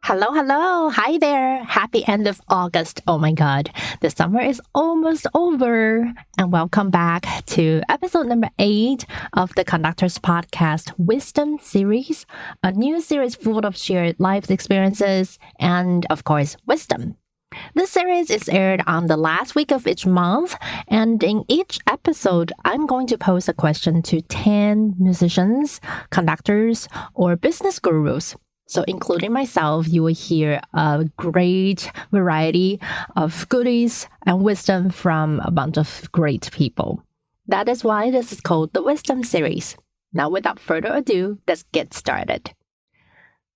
Hello, hello. Hi there. Happy end of August. Oh my God. The summer is almost over. And welcome back to episode number 8 of the Conductors podcast Wisdom series, a new series full of shared life experiences and, of course, wisdom. This series is aired on the last week of each month, and in each episode, I'm going to pose a question to 10 musicians, conductors, or business gurus. So including myself, you will hear a great variety of goodies and wisdom from a bunch of great people. That is why this is called the Wisdom Series. Now, without further ado, let's get started.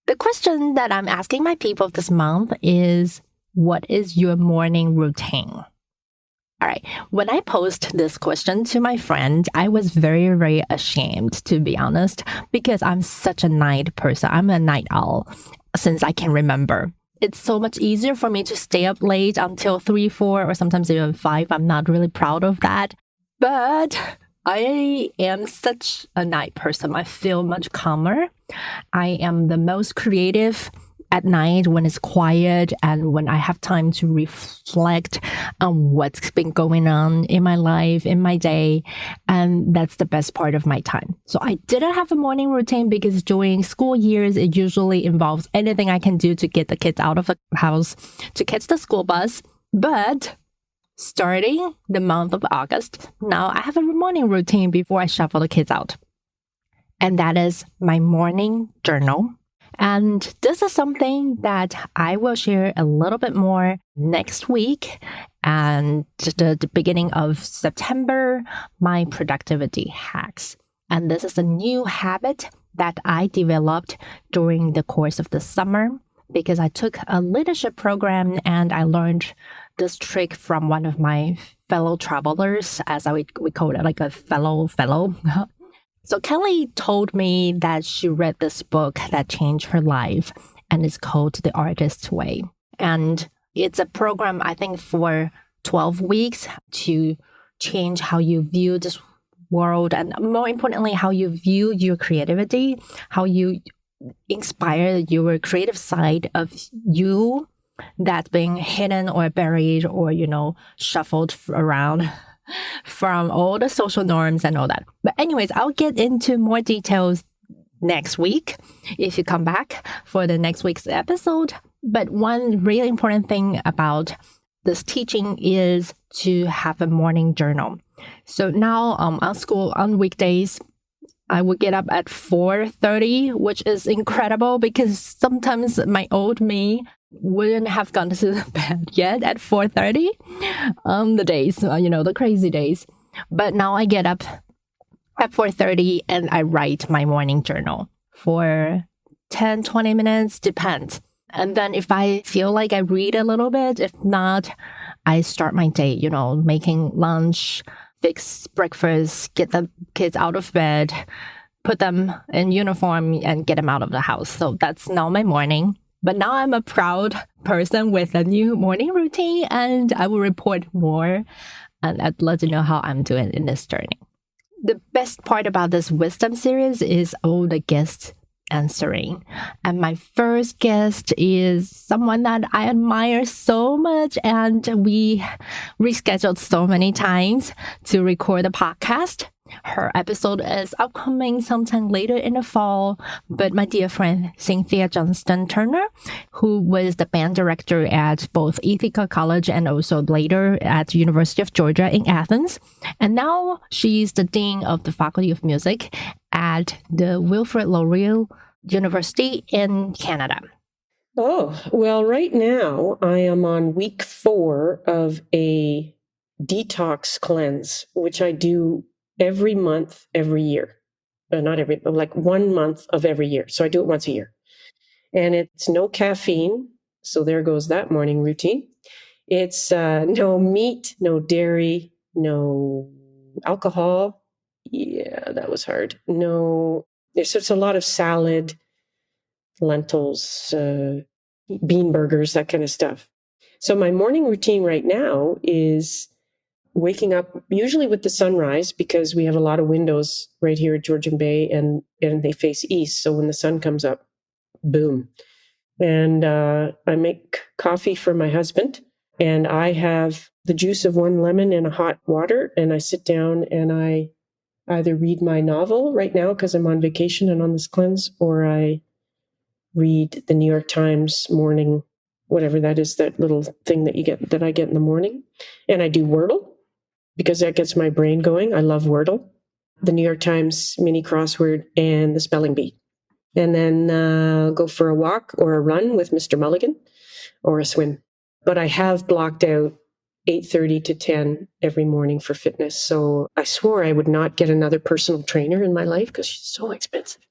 The question that I'm asking my people this month is, what is your morning routine? All right. When I posed this question to my friend, I was very, very ashamed, to be honest, because I'm such a night person. I'm a night owl since I can remember. It's so much easier for me to stay up late until 3, 4, or sometimes even 5. I'm not really proud of that. But I am such a night person. I feel much calmer. I am the most creative at night when it's quiet and when I have time to reflect on what's been going on in my life, in my day. And that's the best part of my time. So I didn't have a morning routine because during school years, it usually involves anything I can do to get the kids out of the house, to catch the school bus. But starting the month of August, now I have a morning routine before I shuffle the kids out. And that is my morning journal. And this is something that I will share a little bit more next week and the beginning of September, my productivity hacks. And this is a new habit that I developed during the course of the summer because I took a leadership program and I learned this trick from one of my fellow travelers, as we call it, like a fellow. So Kelly told me that she read this book that changed her life, and it's called The Artist's Way. And it's a program, I think, for 12 weeks to change how you view this world, and more importantly, how you view your creativity, how you inspire your creative side of you that's being hidden or buried or, shuffled around from all the social norms and all that. But anyways, I'll get into more details next week if you come back for the next week's episode. But one really important thing about this teaching is to have a morning journal. So now on weekdays, I would get up at 4:30, which is incredible because sometimes my old me wouldn't have gone to the bed yet at 4:30 the days, the crazy days. But now I get up at 4:30 and I write my morning journal for 10, 20 minutes, depends. And then if I feel like I read a little bit, if not, I start my day, making lunch, fix breakfast, get the kids out of bed, put them in uniform and get them out of the house. So that's now my morning. But now I'm a proud person with a new morning routine and I will report more and I'd love to know how I'm doing in this journey. The best part about this wisdom series is all the guests answering. And my first guest is someone that I admire so much and we rescheduled so many times to record the podcast. Her episode is upcoming sometime later in the fall, but my dear friend Cynthia Johnston Turner, who was the band director at both Ithaca College and also later at the University of Georgia in Athens, and now she's the dean of the Faculty of Music at the Wilfrid Laurier University in Canada. Oh, well, right now I am on week 4 of a detox cleanse, which I do every month, every year. Not every, but like 1 month of every year. So I do it once a year. And it's no caffeine. So there goes that morning routine. It's no meat, no dairy, no alcohol. Yeah, that was hard. No, there's just a lot of salad, lentils, bean burgers, that kind of stuff. So my morning routine right now is waking up usually with the sunrise because we have a lot of windows right here at Georgian Bay and they face east. So when the sun comes up, boom. And I make coffee for my husband. And I have the juice of one lemon in a hot water. And I sit down and I either read my novel right now because I'm on vacation and on this cleanse, or I read the New York Times morning, whatever that is, that little thing that I get in the morning. And I do Wordle because that gets my brain going. I love Wordle, the New York Times mini crossword, and the spelling bee. And then go for a walk or a run with Mr. Mulligan or a swim. But I have blocked out 8:30 to 10 every morning for fitness. So I swore I would not get another personal trainer in my life because she's so expensive.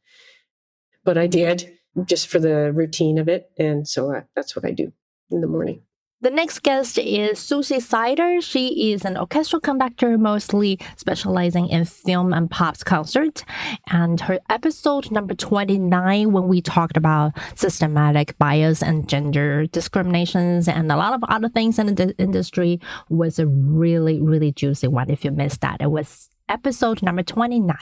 But I did, just for the routine of it. And so that's what I do in the morning. The next guest is Susie Seiter. She is an orchestral conductor, mostly specializing in film and pop concerts. And her episode number 29, when we talked about systematic bias and gender discriminations and a lot of other things in the industry, was a really, really juicy one. If you missed that, it was episode number 29.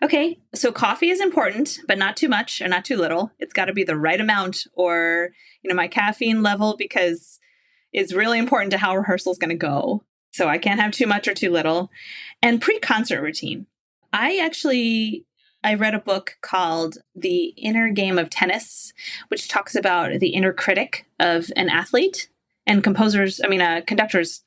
Okay, so coffee is important, but not too much or not too little. It's got to be the right amount, or, my caffeine level, because it's really important to how rehearsal is going to go. So I can't have too much or too little. And pre-concert routine. I read a book called The Inner Game of Tennis, which talks about the inner critic of an athlete. And conductors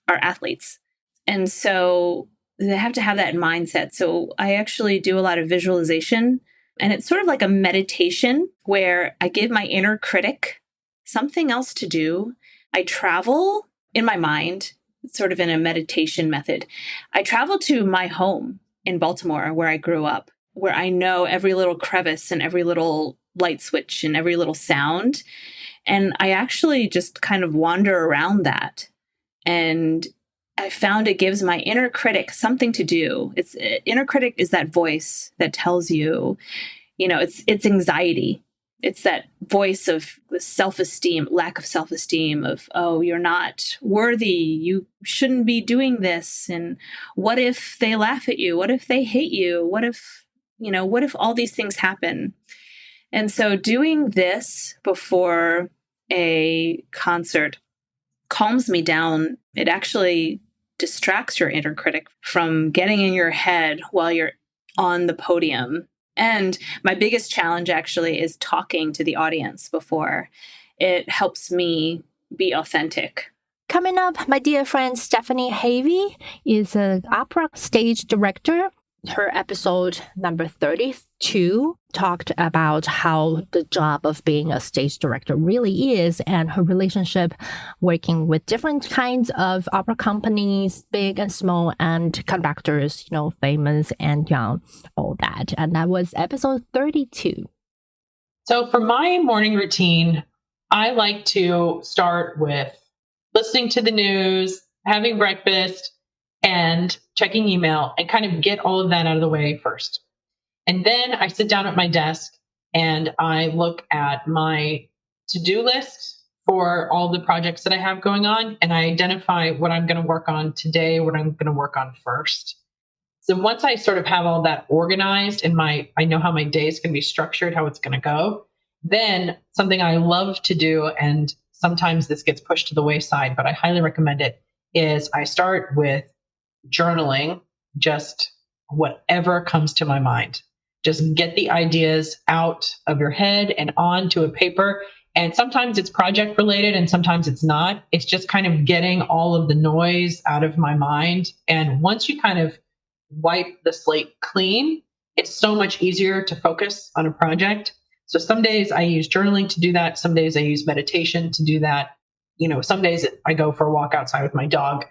are athletes. And so they have to have that mindset. So I actually do a lot of visualization, and it's sort of like a meditation where I give my inner critic something else to do. I travel in my mind, sort of in a meditation method. I travel to my home in Baltimore, where I grew up, where I know every little crevice and every little light switch and every little sound. And I actually just kind of wander around that. And I found it gives my inner critic something to do. Inner critic is that voice that tells you, it's anxiety. It's that voice of self-esteem, lack of self-esteem, of, oh, you're not worthy. You shouldn't be doing this. And what if they laugh at you? What if they hate you? What if all these things happen? And so doing this before a concert calms me down. It actually distracts your inner critic from getting in your head while you're on the podium. And my biggest challenge actually is talking to the audience before. It helps me be authentic. Coming up, my dear friend Stephanie Havey is an opera stage director. Her episode number 32 talked about how the job of being a stage director really is, and her relationship working with different kinds of opera companies, big and small, and conductors, famous and young, all that. And that was episode 32. So for my morning routine, I like to start with listening to the news, having breakfast, and checking email, and kind of get all of that out of the way first. And then I sit down at my desk and I look at my to-do list for all the projects that I have going on, and I identify what I'm going to work on today, what I'm going to work on first. So once I sort of have all that organized and I know how my day is going to be structured, how it's going to go, then something I love to do, and sometimes this gets pushed to the wayside, but I highly recommend it, is I start with journaling, just whatever comes to my mind. Just get the ideas out of your head and onto a paper. And sometimes it's project related and sometimes it's not. It's just kind of getting all of the noise out of my mind. And once you kind of wipe the slate clean, it's so much easier to focus on a project. So some days I use journaling to do that. Some days I use meditation to do that. Some days I go for a walk outside with my dog.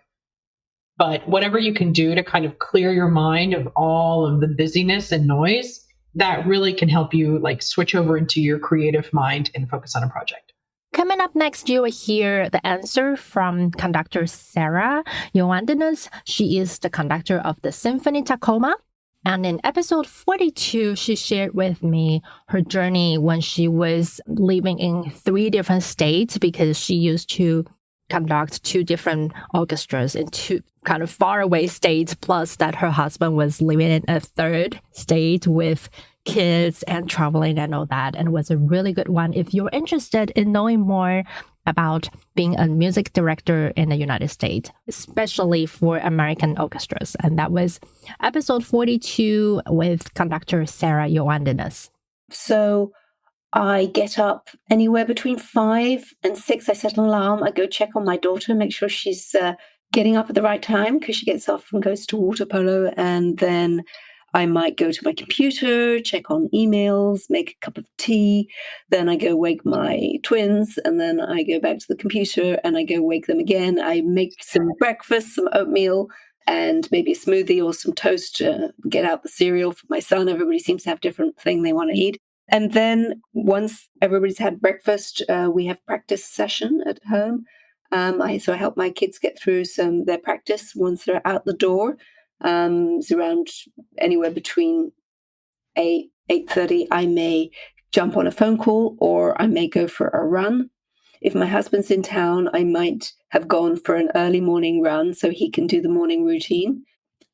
But whatever you can do to kind of clear your mind of all of the busyness and noise, that really can help you switch over into your creative mind and focus on a project. Coming up next, you will hear the answer from conductor Sarah Ioannides. She is the conductor of the Symphony Tacoma. And in episode 42, she shared with me her journey when she was living in 3 different states, because she used to conduct 2 different orchestras in 2 kind of faraway states, plus that her husband was living in a 3rd state with kids and traveling and all that. And it was a really good one if you're interested in knowing more about being a music director in the United States, especially for American orchestras. And that was episode 42 with conductor Sarah Ioannides. So I get up anywhere between 5 and 6. I set an alarm. I go check on my daughter, make sure she's getting up at the right time because she gets off and goes to water polo. And then I might go to my computer, check on emails, make a cup of tea. Then I go wake my twins, and then I go back to the computer and I go wake them again. I make some breakfast, some oatmeal, and maybe a smoothie or some toast, get out the cereal for my son. Everybody seems to have different thing they want to eat. And then once everybody's had breakfast, we have practice session at home. So I help my kids get through their practice once they're out the door. It's around anywhere between 8:30. I may jump on a phone call or I may go for a run. If my husband's in town, I might have gone for an early morning run so he can do the morning routine.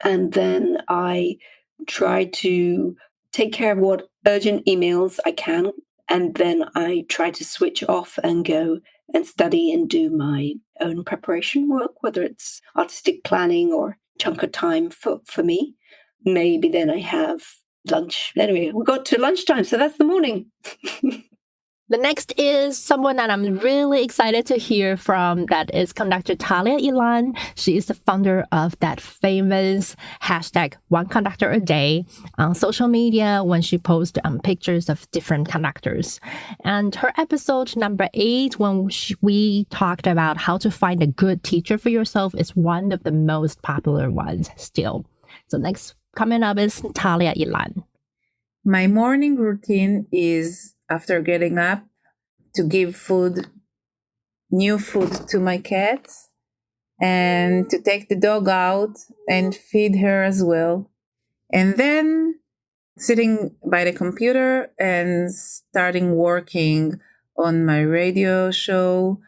And then I try to take care of what urgent emails I can. And then I try to switch off and go and study and do my own preparation work, whether it's artistic planning or chunk of time for me. Maybe then I have lunch. Anyway, we got to lunchtime, so that's the morning. The next is someone that I'm really excited to hear from. That is conductor Talia Ilan. She is the founder of that famous hashtag One Conductor a Day on social media when she posts pictures of different conductors. And her episode number 8, when we talked about how to find a good teacher for yourself, is one of the most popular ones still. So next coming up is Talia Ilan. My morning routine is, after getting up, to give new food to my cats and to take the dog out and feed her as well. And then sitting by the computer and starting working on my radio show,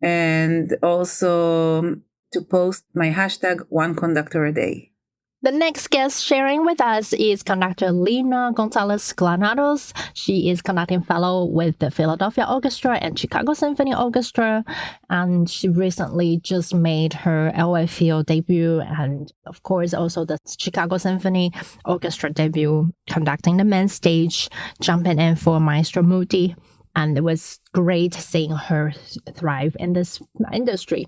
and also to post my hashtag One Conductor a Day. The next guest sharing with us is conductor Lina Gonzalez-Granados. She is conducting fellow with the Philadelphia Orchestra and Chicago Symphony Orchestra, and she recently just made her LFO debut, and of course also the Chicago Symphony Orchestra debut, conducting the main stage, jumping in for Maestro Muti, and it was great seeing her thrive in this industry.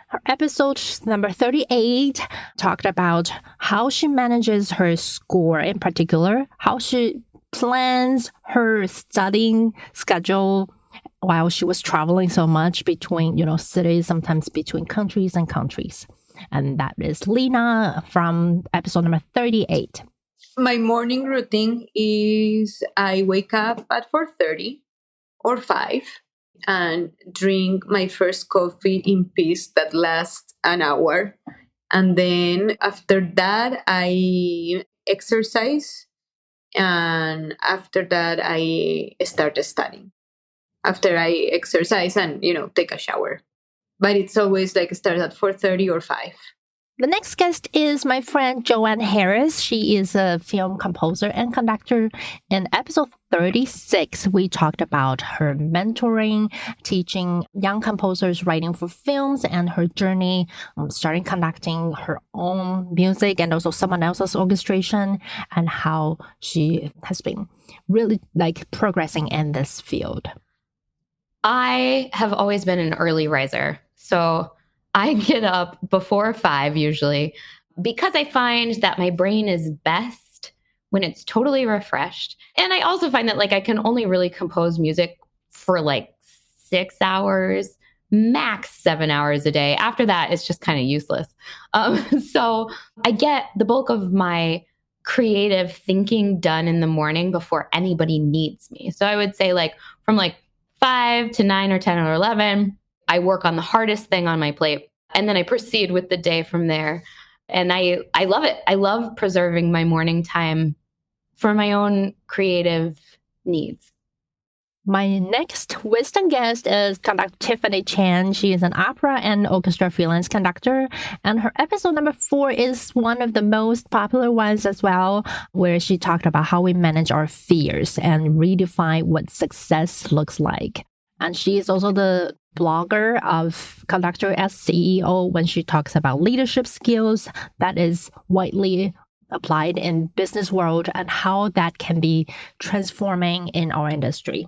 Her episode number 38 talked about how she manages her score, in particular, how she plans her studying schedule while she was traveling so much between, cities, sometimes between countries and countries. And that is Lina from episode number 38. My morning routine is I wake up at 4:30 or 5. And drink my first coffee in peace that lasts an hour. And then after that, I exercise. And after that, I start studying. After I exercise and, take a shower. But it's always like start at 4:30 or 5. The next guest is my friend Joanne Harris. She is a film composer and conductor. In episode 36, we talked about her mentoring, teaching young composers writing for films, and her journey starting conducting her own music and also someone else's orchestration, and how she has been really progressing in this field. I have always been an early riser. So I get up before 5 usually because I find that my brain is best when it's totally refreshed. And I also find that I can only really compose music for 6 hours, max 7 hours a day. After that, it's just kind of useless. So I get the bulk of my creative thinking done in the morning before anybody needs me. So I would say from 5 to 9 or 10 or 11, I work on the hardest thing on my plate, and then I proceed with the day from there. And I love it. I love preserving my morning time for my own creative needs. My next wisdom guest is conductor Tiffany Chan. She is an opera and orchestra freelance conductor, and her episode number 4 is one of the most popular ones as well, where she talked about how we manage our fears and redefine what success looks like. And she is also the blogger of Conductor as CEO when she talks about leadership skills that is widely applied in business world and how that can be transforming in our industry.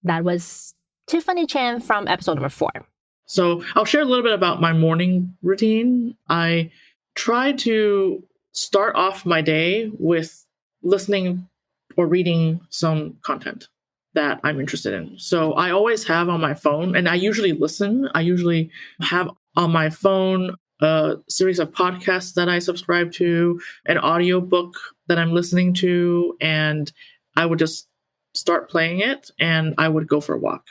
That was Tiffany Chan from episode number 4. So I'll share a little bit about my morning routine. I try to start off my day with listening or reading some content that I'm interested in. So I always have on my phone, and I usually listen. I usually have on my phone a series of podcasts that I subscribe to, an audiobook that I'm listening to, and I would just start playing it and I would go for a walk.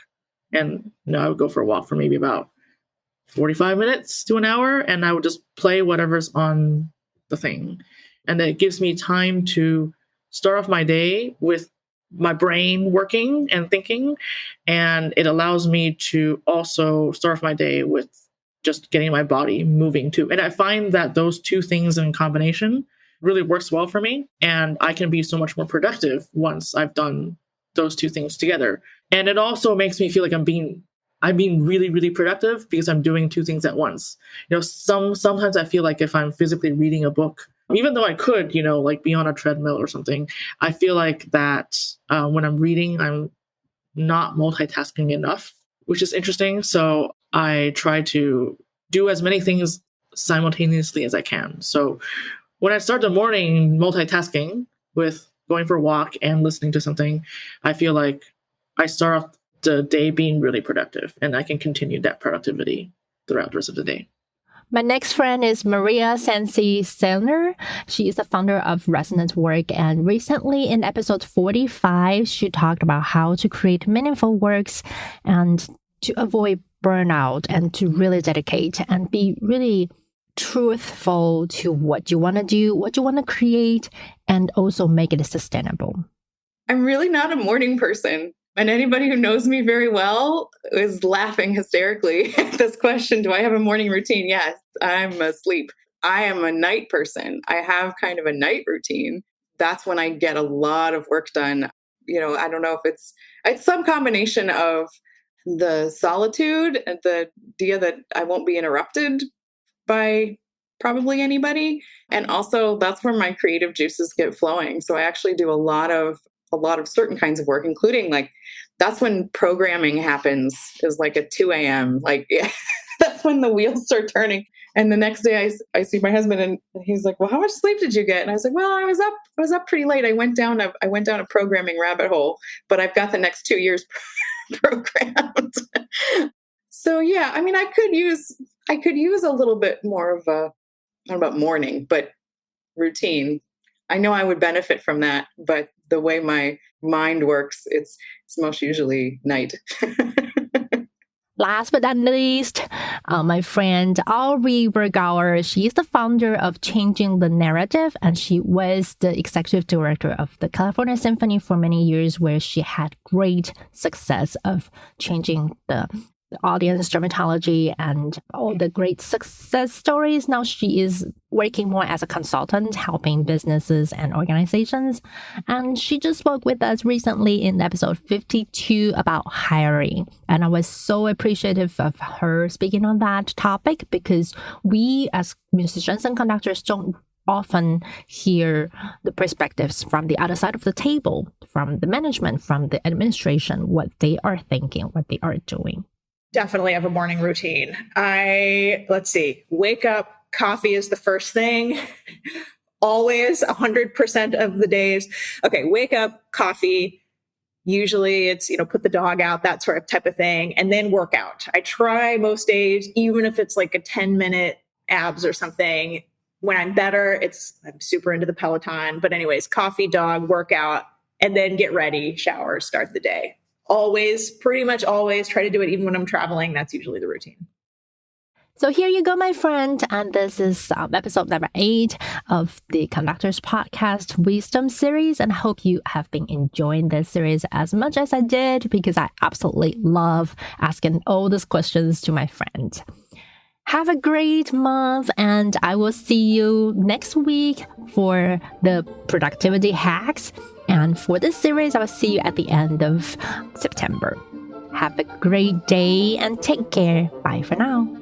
And I would go for a walk for maybe about 45 minutes to an hour, and I would just play whatever's on the thing. And it gives me time to start off my day with my brain working and thinking, and it allows me to also start off my day with just getting my body moving too. And I find that those two things in combination really works well for me, and I can be so much more productive once I've done those two things together. And it also makes me feel like I'm being really, really productive because I'm doing two things at once. Sometimes I feel like if I'm physically reading a book, even though I could, like be on a treadmill or something, I feel like that when I'm reading, I'm not multitasking enough, which is interesting. So I try to do as many things simultaneously as I can. So when I start the morning multitasking with going for a walk and listening to something, I feel like I start off the day being really productive, and I can continue that productivity throughout the rest of the day. My next friend is Maria Susie Seiter. She is the founder of Resonance Work, and recently in episode 45, she talked about how to create meaningful works and to avoid burnout and to really dedicate and be really truthful to what you want to do, what you want to create, and also make it sustainable. I'm really not a morning person. And anybody who knows me very well is laughing hysterically at this question. Do I have a morning routine? Yes, I'm asleep. I am a night person. I have kind of a night routine. That's when I get a lot of work done. I don't know if it's some combination of the solitude and the idea that I won't be interrupted by probably anybody. And also that's where my creative juices get flowing. So I actually do a lot of certain kinds of work, including that's when programming happens, is at 2 a.m. That's when the wheels start turning. And the next day I see my husband and he's like, well, how much sleep did you get? And I was like, well, I was up pretty late. I went down a programming rabbit hole, but I've got the next 2 years programmed. So yeah, I mean, I could use a little bit more of a, not about morning, but routine. I know I would benefit from that, but the way my mind works, it's most usually night. Last but not least, my friend Aubrey Bergauer. She is the founder of Changing the Narrative, and she was the executive director of the California Symphony for many years, where she had great success of changing the audience dermatology and all the great success stories. Now she is working more as a consultant, helping businesses and organizations. And she just spoke with us recently in episode 52 about hiring. And I was so appreciative of her speaking on that topic, because we as musicians and conductors don't often hear the perspectives from the other side of the table, from the management, from the administration, what they are thinking, what they are doing. Definitely have a morning routine. Wake up, coffee is the first thing. Always 100% of the days. Okay, wake up, coffee. Usually it's, put the dog out, that sort of type of thing, and then work out. I try most days, even if it's like a 10-minute abs or something. When I'm better, I'm super into the Peloton. But anyways, coffee, dog, workout, and then get ready, shower, start the day. Pretty much always try to do it even when I'm traveling. That's usually the routine. So here you go, my friend. And this is episode number 8 of the Conductors Podcast Wisdom Series. And I hope you have been enjoying this series as much as I did, because I absolutely love asking all these questions to my friend. Have a great month, and I will see you next week for the productivity hacks. And for this series, I will see you at the end of September. Have a great day and take care. Bye for now.